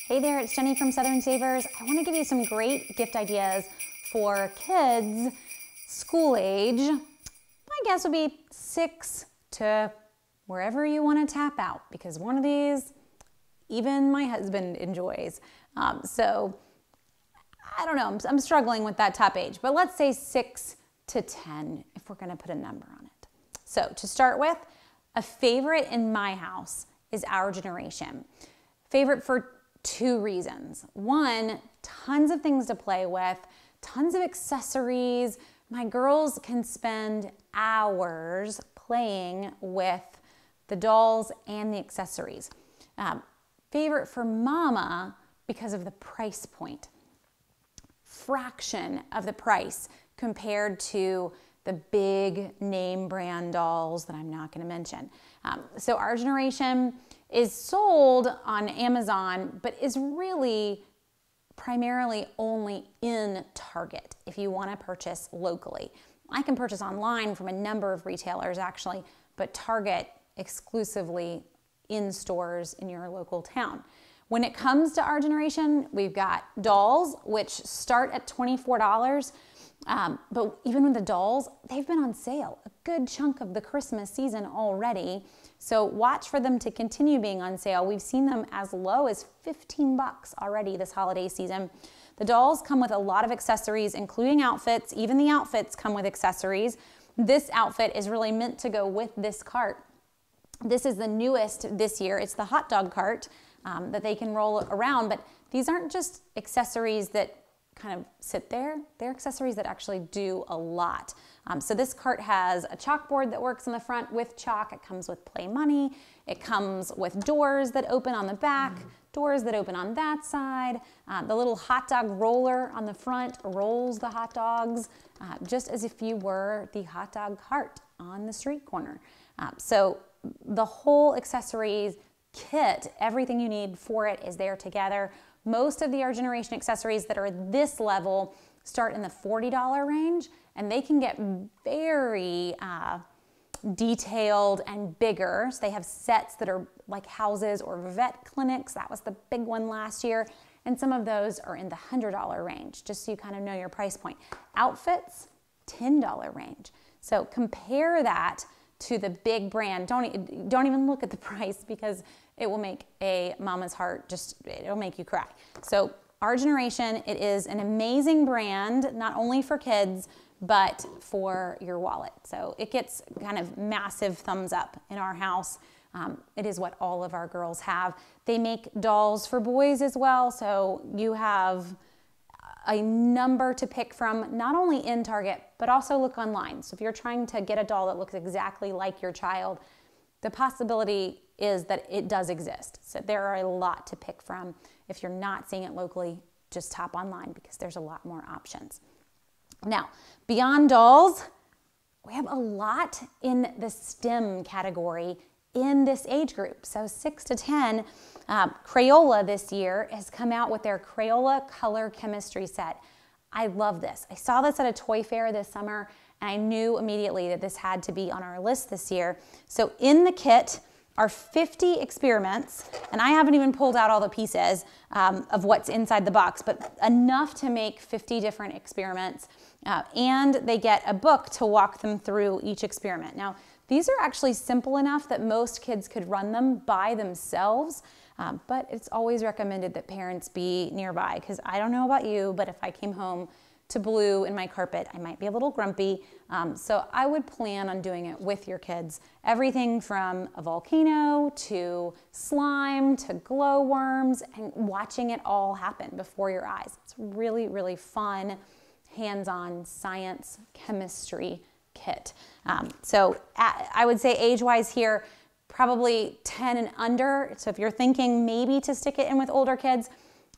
Hey there, it's Jenny from Southern Savers. I want to give you some great gift ideas for kids school age. My guess would be 6 to wherever you want to tap out, because one of these, even my husband enjoys. So I don't know, I'm struggling with that top age, but let's say 6 to 10 if we're going to put a number on it. So to start with, a favorite in my house is Our Generation. Favorite for 2 reasons. One, tons of things to play with, tons of accessories. My girls can spend hours playing with the dolls and the accessories. Favorite for mama because of the price point. Fraction of the price compared to the big name brand dolls that I'm not going to mention. So Our Generation is sold on Amazon, but is really primarily only in Target if you want to purchase locally. I can purchase online from a number of retailers actually, but Target exclusively in stores in your local town. When it comes to Our Generation, we've got dolls, which start at $24. But even with the dolls, they've been on sale a good chunk of the Christmas season already. So watch for them to continue being on sale. We've seen them as low as $15 already this holiday season. The dolls come with a lot of accessories, including outfits. Even the outfits come with accessories. This outfit is really meant to go with this cart. This is the newest this year. It's the hot dog cart that they can roll around, but these aren't just accessories that kind of sit there. They're accessories that actually do a lot. So this cart has a chalkboard that works in the front with chalk. It comes with play money. It comes with doors that open on the back, doors that open on that side. The little hot dog roller on the front rolls the hot dogs, just as if you were the hot dog cart on the street corner. So the whole accessories kit, everything you need for it is there together. Most of the Our Generation accessories that are this level start in the $40 range, and they can get very detailed and bigger. So they have sets that are like houses or vet clinics. That was the big one last year. And some of those are in the $100 range, just so you kind of know your price point. Outfits, $10 range. So compare that to the big brand. Don't even look at the price, because it will make a mama's heart it'll make you cry. So Our Generation, it is an amazing brand, not only for kids, but for your wallet. So it gets kind of massive thumbs up in our house. It is what all of our girls have. They make dolls for boys as well. So you have a number to pick from, not only in Target, but also look online. So if you're trying to get a doll that looks exactly like your child, the possibility is that it does exist. So there are a lot to pick from. If you're not seeing it locally, just tap online, because there's a lot more options. Now, beyond dolls, we have a lot in the STEM category in this age group. So 6 to 10, Crayola this year has come out with their Crayola Color Chemistry set. I love this. I saw this at a toy fair this summer, and I knew immediately that this had to be on our list this year. So in the kit are 50 experiments, and I haven't even pulled out all the pieces of what's inside the box, but enough to make 50 different experiments. And they get a book to walk them through each experiment. Now, these are actually simple enough that most kids could run them by themselves, but it's always recommended that parents be nearby, because I don't know about you, but if I came home to blue in my carpet, I might be a little grumpy. So I would plan on doing it with your kids. Everything from a volcano to slime to glowworms, and watching it all happen before your eyes. It's really, really fun, hands-on science chemistry kit. So I would say age-wise here, probably 10 and under. So if you're thinking maybe to stick it in with older kids,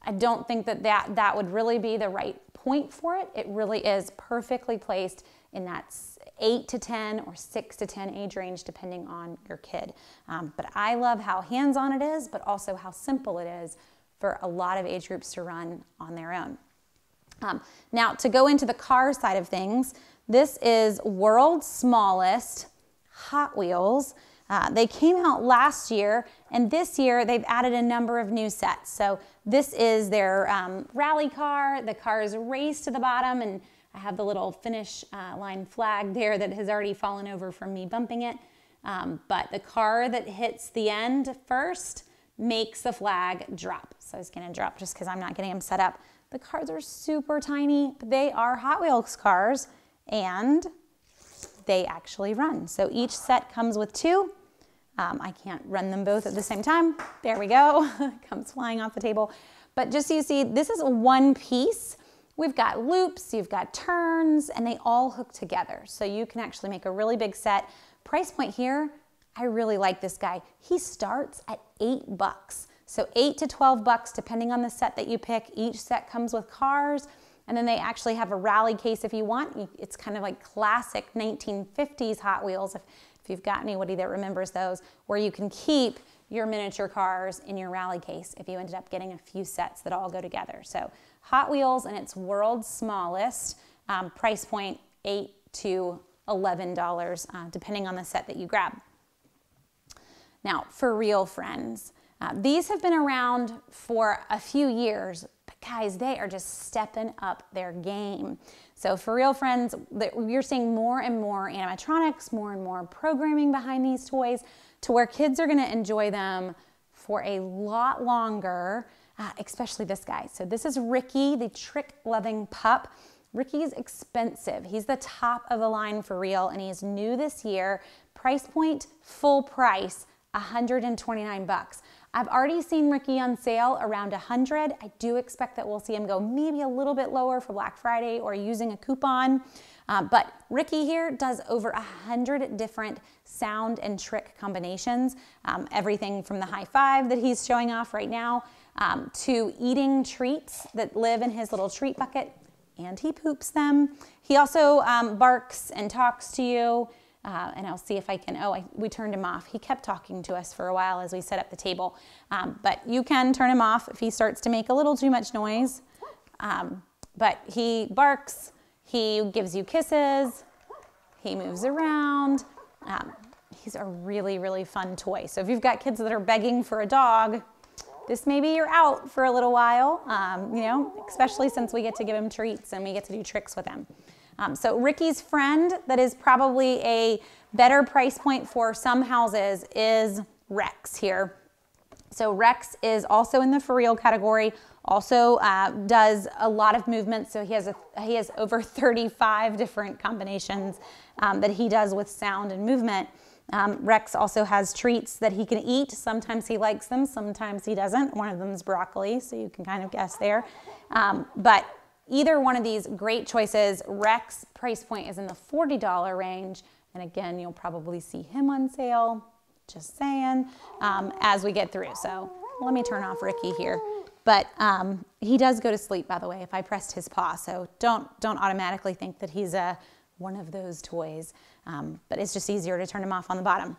I don't think that would really be the right point for it. It really is perfectly placed in that 8 to 10 or 6 to 10 age range, depending on your kid. But I love how hands-on it is, but also how simple it is for a lot of age groups to run on their own. Now, to go into the car side of things, this is world's smallest Hot Wheels. They came out last year, and this year they've added a number of new sets. So this is their rally car. The cars race to the bottom, and I have the little finish line flag there that has already fallen over from me bumping it. But the car that hits the end first makes the flag drop. So it's going to drop just because I'm not getting them set up. The cars are super tiny, but they are Hot Wheels cars, and they actually run. So each set comes with 2. I can't run them both at the same time. There we go. Comes flying off the table. But just so you see, this is one piece. We've got loops, you've got turns, and they all hook together. So you can actually make a really big set. Price point here, I really like this guy. He starts at $8. So $8 to $12 depending on the set that you pick. Each set comes with cars, and then they actually have a rally case if you want. It's kind of like classic 1950s Hot Wheels, if you've got anybody that remembers those, where you can keep your miniature cars in your rally case if you ended up getting a few sets that all go together. So Hot Wheels in its world's smallest, price point $8 to $11, depending on the set that you grab. Now, for real friends, these have been around for a few years, but guys, they are just stepping up their game. So for real friends, we're seeing more and more animatronics, more and more programming behind these toys to where kids are gonna enjoy them for a lot longer, especially this guy. So this is Ricky, the trick-loving pup. Ricky's expensive. He's the top of the line for real, and he's new this year. Price point, full price, $129. I've already seen Ricky on sale around $100. I do expect that we'll see him go maybe a little bit lower for Black Friday or using a coupon. But Ricky here does over 100 different sound and trick combinations. Everything from the high five that he's showing off right now to eating treats that live in his little treat bucket, and he poops them. He also barks and talks to you. And I'll see if I can, we turned him off. He kept talking to us for a while as we set up the table. But you can turn him off if he starts to make a little too much noise. But he barks, he gives you kisses, he moves around. He's a really, really fun toy. So if you've got kids that are begging for a dog, this may be your out for a little while, you know, especially since we get to give him treats and we get to do tricks with him. So Ricky's friend, that is probably a better price point for some houses, is Rex here. So Rex is also in the for real category, also does a lot of movements. So he has over 35 different combinations that he does with sound and movement. Rex also has treats that he can eat. Sometimes he likes them, sometimes he doesn't. One of them is broccoli, so you can kind of guess there. But either one of these, great choices. Rex price point is in the $40 range. And again, you'll probably see him on sale, just saying, as we get through. So let me turn off Ricky here. But he does go to sleep, by the way, if I pressed his paw. So don't automatically think that he's one of those toys. But it's just easier to turn him off on the bottom.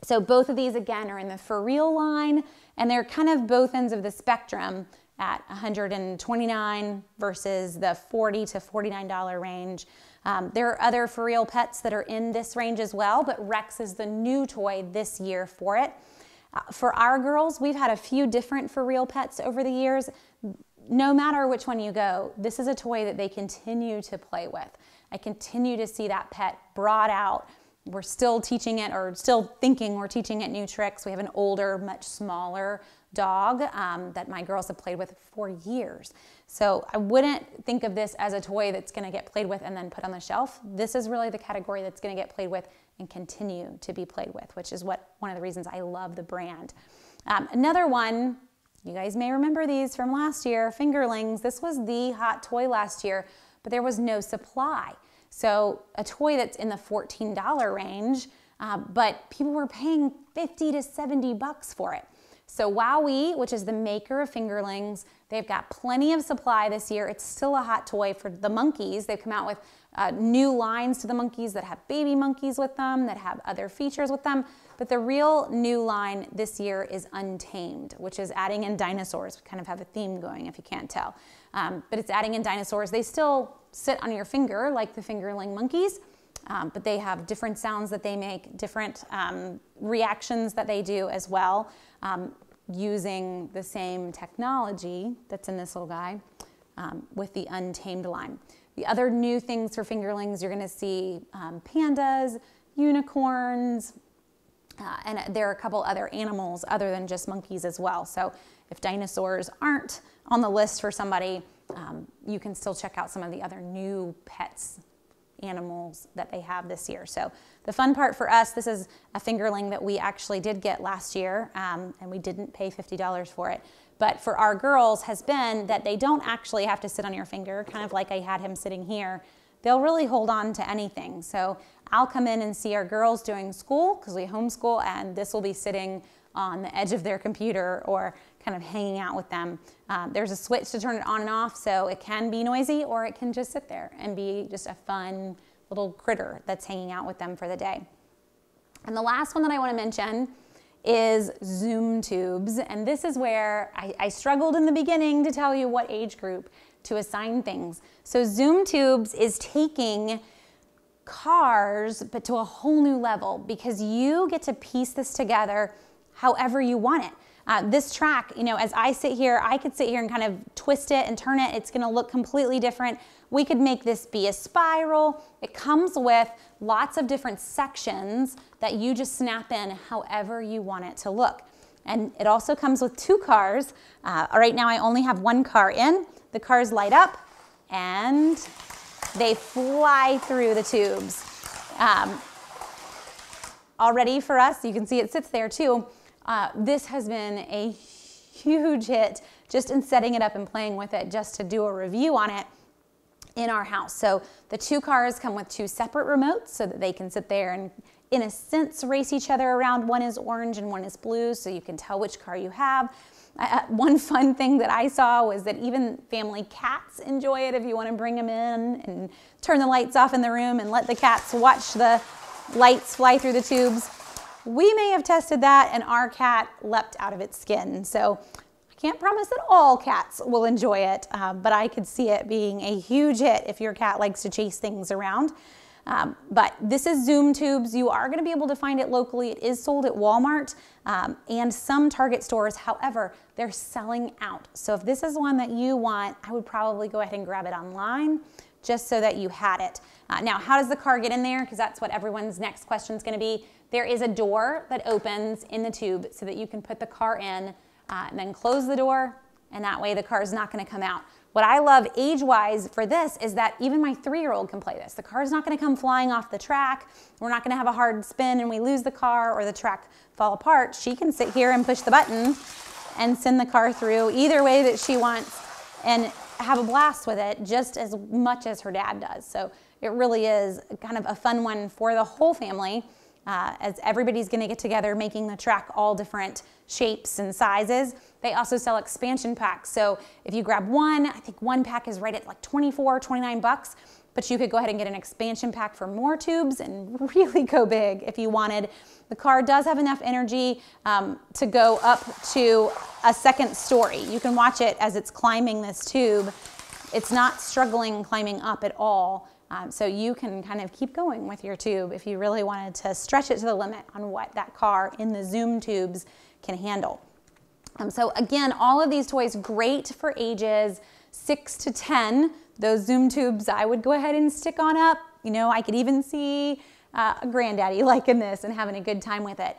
So both of these, again, are in the for real line. And they're kind of both ends of the spectrum at $129 versus the $40 to $49 range. There are other for real pets that are in this range as well, but Rex is the new toy this year for it. For our girls, we've had a few different for real pets over the years. No matter which one you go, this is a toy that they continue to play with. I continue to see that pet brought out. We're still teaching it, or still thinking we're teaching it new tricks. We have an older, much smaller dog that my girls have played with for years. So I wouldn't think of this as a toy that's going to get played with and then put on the shelf. This is really the category that's going to get played with and continue to be played with, which is one of the reasons I love the brand. Another one, you guys may remember these from last year, Fingerlings. This was the hot toy last year, but there was no supply. So a toy that's in the $14 range, but people were paying $50 to $70 for it. So WowWee, which is the maker of Fingerlings, they've got plenty of supply this year. It's still a hot toy for the monkeys. They've come out with new lines to the monkeys that have baby monkeys with them, that have other features with them. But the real new line this year is Untamed, which is adding in dinosaurs. We kind of have a theme going if you can't tell. But it's adding in dinosaurs. They still sit on your finger like the fingerling monkeys, but they have different sounds that they make, different reactions that they do as well, using the same technology that's in this little guy with the untamed line. The other new things for fingerlings, you're going to see pandas, unicorns, and there are a couple other animals other than just monkeys as well. So if dinosaurs aren't on the list for somebody, you can still check out some of the other new pets, animals that they have this year. So the fun part for us, this is a fingerling that we actually did get last year, and we didn't pay $50 for it. But for our girls has been that they don't actually have to sit on your finger, kind of like I had him sitting here. They'll really hold on to anything. So I'll come in and see our girls doing school, because we homeschool, and this will be sitting on the edge of their computer or kind of hanging out with them. There's a switch to turn it on and off, so it can be noisy or it can just sit there and be just a fun little critter that's hanging out with them for the day. And the last one that I want to mention is Zoom tubes, and this is where I struggled in the beginning to tell you what age group to assign things. So Zoom tubes is taking cars but to a whole new level, because you get to piece this together however you want it. This track, you know, as I sit here, I could sit here and kind of twist it and turn it. It's going to look completely different. We could make this be a spiral. It comes with lots of different sections that you just snap in however you want it to look. And it also comes with 2 cars. Right now I only have 1 car in. The cars light up and they fly through the tubes. Already for us, you can see it sits there too. This has been a huge hit just in setting it up and playing with it, just to do a review on it in our house. So the 2 cars come with 2 separate remotes so that they can sit there and, in a sense, race each other around. One is orange and one is blue, so you can tell which car you have. One fun thing that I saw was that even family cats enjoy it if you want to bring them in and turn the lights off in the room and let the cats watch the lights fly through the tubes. We may have tested that and our cat leapt out of its skin. So I can't promise that all cats will enjoy it, but I could see it being a huge hit if your cat likes to chase things around. But this is Zoom tubes. You are going to be able to find it locally. It is sold at Walmart and some Target stores. However, they're selling out. So if this is one that you want, I would probably go ahead and grab it online just so that you had it. Now, how does the car get in there? Because that's what everyone's next question is going to be. There is a door that opens in the tube so that you can put the car in and then close the door, and that way the car is not going to come out. What I love age-wise for this is that even my 3-year-old can play this. The car's not going to come flying off the track. We're not going to have a hard spin and we lose the car or the track fall apart. She can sit here and push the button and send the car through either way that she wants and have a blast with it just as much as her dad does. So it really is kind of a fun one for the whole family, as everybody's going to get together making the track all different shapes and sizes. They also sell expansion packs. So if you grab one, I think one pack is right at like 24, 29 bucks, but you could go ahead and get an expansion pack for more tubes and really go big if you wanted. The car does have enough energy to go up to a 2nd story. You can watch it as it's climbing this tube. It's not struggling climbing up at all. So you can kind of keep going with your tube if you really wanted to stretch it to the limit on what that car in the Zoom tubes can handle. So again, all of these toys great for ages 6 to 10. Those Zoom tubes I would go ahead and stick on up. You know, I could even see a granddaddy liking this and having a good time with it.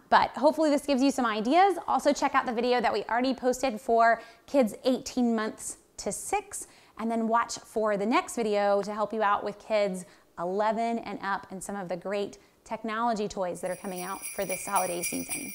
But hopefully this gives you some ideas. Also check out the video that we already posted for kids 18 months to 6. And then watch for the next video to help you out with kids 11 and up and some of the great technology toys that are coming out for this holiday season.